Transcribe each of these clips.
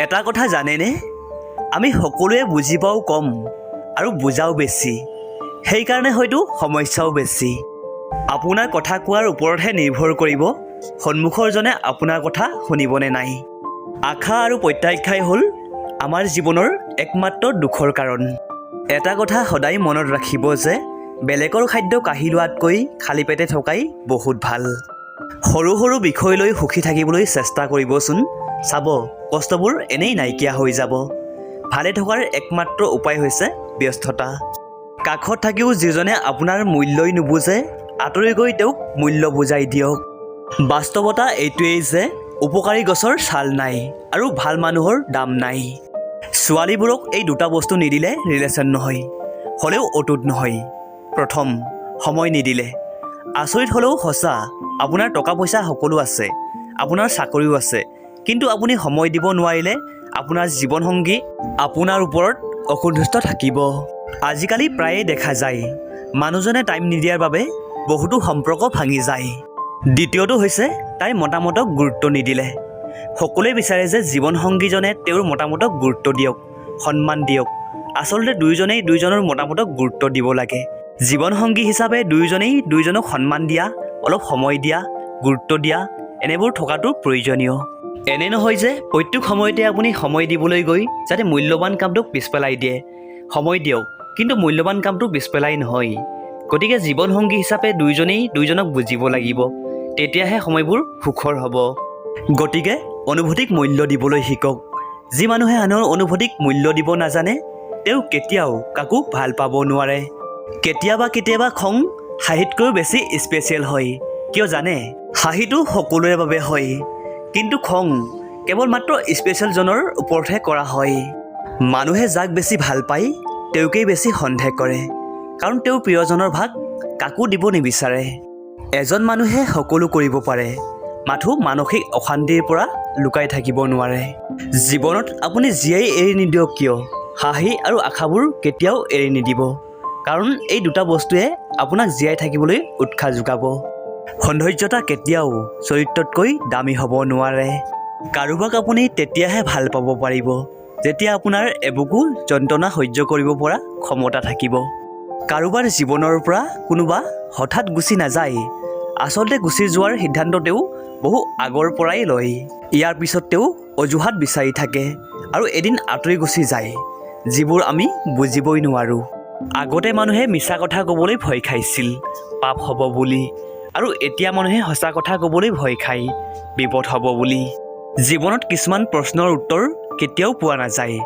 এটা কথা জানেনে, আমি সকলোৱে বুজি পাওঁ কম আৰু বুজাও বেছি, সেইকাৰণে হয়তো সমস্যাও বেছি। আপোনাৰ কথা কোৱাৰ ওপৰতহে নিৰ্ভৰ কৰিব সন্মুখৰজনে আপোনাৰ কথা শুনিবনে নাই। আশা আৰু প্ৰত্যাশাই হ'ল আমাৰ জীৱনৰ একমাত্ৰ দুখৰ কাৰণ। এটা কথা সদায় মনত ৰাখিব যে বেলেগৰ খাদ্য কাঢ়ি লোৱাতকৈ খালী পেটে থকাই বহুত ভাল। সৰু সৰু বিষয় লৈ সুখী থাকিবলৈ চেষ্টা কৰিবচোন, চাব কষ্টবোৰ এনেই নাইকিয়া হৈ যাব। ভালে থকাৰ একমাত্ৰ উপায় হৈছে ব্যস্ততা। কাষত থাকিও যিজনে আপোনাৰ মূল্যই নুবুজে, আঁতৰি গৈ তেওঁক মূল্য বুজাই দিয়ক। বাস্তৱতা এইটোৱেই যে উপকাৰী গছৰ ছাল নাই আৰু ভাল মানুহৰ দাম নাই। ছোৱালীবোৰক এই দুটা বস্তু নিদিলে ৰিলেশ্যন নহয়, হ'লেও অটুট নহয়। প্ৰথম, সময় নিদিলে। আচৰিত হ'লেও সঁচা, আপোনাৰ টকা পইচা সকলো আছে, আপোনাৰ চাকৰিও আছে, কিন্তু আপুনি সময় দিব নোৱাৰিলে আপোনাৰ জীৱনসংগী আপোনাৰ ওপৰত অসন্তুষ্ট থাকিব। আজিকালি প্ৰায়ে দেখা যায় মানুহজনে টাইম নিদিয়াৰ বাবে বহুতো সম্পৰ্ক ভাঙি যায়। দ্বিতীয়টো হৈছে তাইৰ মতামতক গুৰুত্ব নিদিলে। সকলোৱে বিচাৰে যে জীৱনসংগীজনে তেওঁৰ মতামতক গুৰুত্ব দিয়ক, সন্মান দিয়ক। আচলতে দুয়োজনেই দুয়োজনৰ মতামতক গুৰুত্ব দিব লাগে। জীৱনসংগী হিচাপে দুয়োজনেই দুয়োজনক সন্মান দিয়া, অলপ সময় দিয়া, গুৰুত্ব দিয়া, এনেবোৰ থকাটো প্ৰয়োজনীয়। এনে নহয় যে প্ৰত্যেক সময়তে আপুনি সময় দিবলৈ গৈ যাতে মূল্যৱান কামটোক পিছ পেলাই দিয়ে। সময় দিয়ক, কিন্তু মূল্যৱান কামটো পিছ পেলাই নহয়। গতিকে জীৱনসংগী হিচাপে দুয়োজনেই দুয়োজনক বুজিব লাগিব, তেতিয়াহে সময়বোৰ সুখৰ হ'ব। গতিকে অনুভূতিক মূল্য দিবলৈ শিকক। যি মানুহে আনৰ অনুভূতিক মূল্য দিব নাজানে, তেওঁ কেতিয়াও কাকো ভাল পাব নোৱাৰে। কেতিয়াবা খং হাঁহিতকৈও বেছি স্পেচিয়েল হয়। কিয় জানে? হাঁহিটো সকলোৰে বাবে হয়, কিন্তু খং কেৱল মাত্ৰ স্পেচিয়েলজনৰ ওপৰতহে কৰা হয়। মানুহে যাক বেছি ভাল পায় তেওঁকেই বেছি সন্দেহ কৰে, কাৰণ তেওঁৰ প্ৰিয়জনৰ ভাগ কাকো দিব নিবিচাৰে। এজন মানুহে সকলো কৰিব পাৰে, মাথো মানসিক অশান্তিৰ পৰা লুকাই থাকিব নোৱাৰে। জীৱনত আপুনি জীয়াই এৰি নিদিয়ক কিয়, হাঁহি আৰু আশাবোৰ কেতিয়াও এৰি নিদিব, কাৰণ এই দুটা বস্তুৱে আপোনাক জীয়াই থাকিবলৈ উৎসাহ যোগাব। সৌন্দৰ্যতা কেতিয়াও চৰিত্ৰতকৈ দামী হ'ব নোৱাৰে। কাৰোবাক আপুনি তেতিয়াহে ভাল পাব পাৰিব যেতিয়া আপোনাৰ এবুকু যন্ত্ৰণা সহ্য কৰিব পৰা ক্ষমতা থাকিব। কাৰোবাৰ জীৱনৰ পৰা কোনোবা হঠাৎ গুচি নাযায়, আচলতে গুচি যোৱাৰ সিদ্ধান্ত তেওঁ বহু আগৰ পৰাই লয়। ইয়াৰ পিছত তেওঁ অজুহাত বিচাৰি থাকে আৰু এদিন আঁতৰি গুচি যায়, যিবোৰ আমি বুজিবই নোৱাৰোঁ। আগতে মানুহে মিছা কথা ক'বলৈ ভয় খাইছিল, পাপ হ'ব বুলি, আৰু এতিয়া মানুহে সঁচা কথা ক'বলৈ ভয় খায়, বিপদ হ'ব বুলি। জীৱনত কিছুমান প্ৰশ্নৰ উত্তৰ কেতিয়াও পোৱা নাযায়,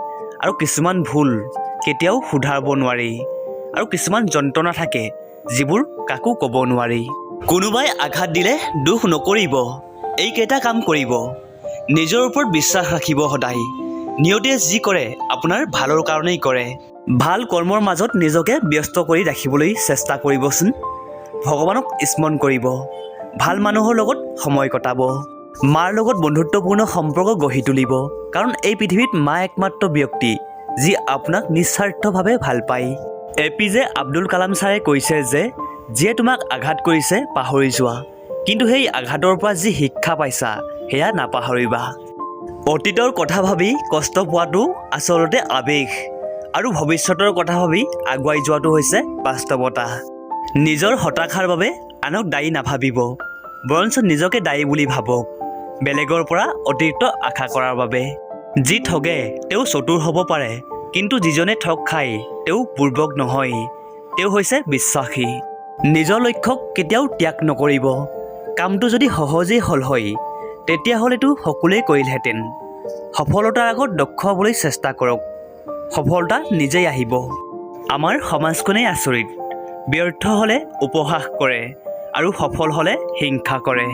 আৰু কিছুমান ভুল কেতিয়াও শুধৰাব নোৱাৰি, আৰু কিছুমান যন্ত্ৰণা থাকে যিবোৰ কাকো ক'ব নোৱাৰি। কোনোবাই আঘাত দিলে দুখ নকৰিব, এইকেইটা কাম কৰিব। নিজৰ ওপৰত বিশ্বাস ৰাখিব সদায়। নিয়তিয়ে যি কৰে আপোনাৰ ভালৰ কাৰণেই কৰে। ভাল কৰ্মৰ মাজত নিজকে ব্যস্ত কৰি ৰাখিবলৈ চেষ্টা কৰিবচোন। ভগৱানক স্মৰণ কৰিব, ভাল মানুহৰ লগত সময় কটাব। মাৰ লগত বন্ধুত্বপূৰ্ণ সম্পৰ্ক গঢ়ি তুলিব, কাৰণ এই পৃথিৱীত মা একমাত্ৰ ব্যক্তি যি আপোনাক নিস্বাৰ্থভাৱে ভাল পায়। APJ আব্দুল কালাম ছাৰে কৈছে যে যিয়ে তোমাক আঘাত কৰিছে পাহৰি যোৱা, কিন্তু সেই আঘাতৰ পৰা যি শিক্ষা পাইছা সেয়া নাপাহৰিবা। অতীতৰ কথা ভাবি কষ্ট পোৱাটো আচলতে আৱেগ, আৰু ভৱিষ্যতৰ কথা ভাবি আগুৱাই যোৱাটো হৈছে বাস্তৱতা। নিজৰ হতাশাৰ বাবে আনক দায়ী নাভাবিব, বৰঞ্চ নিজকে দায়ী বুলি ভাবক, বেলেগৰ পৰা অতিৰিক্ত আশা কৰাৰ বাবে। যি ঠগে তেওঁ চতুৰ হ'ব পাৰে, কিন্তু যিজনে ঠগ খায় তেওঁ বুৰ্বক নহয়, তেওঁ হৈছে বিশ্বাসী। নিজৰ লক্ষ্যক কেতিয়াও ত্যাগ নকৰিব। কামটো যদি সহজেই হ'ল হয় তেতিয়াহ'লেতো সকলোৱে কৰিলহেঁতেন। সফলতাৰ আগত দক্ষ হ'বলৈ চেষ্টা কৰক, সফলতা নিজেই আহিব। আমাৰ সমাজখনেই আচৰিত, ব্যৰ্থ হ'লে উপহাস কৰে আৰু সফল হ'লে হিংসা কৰে।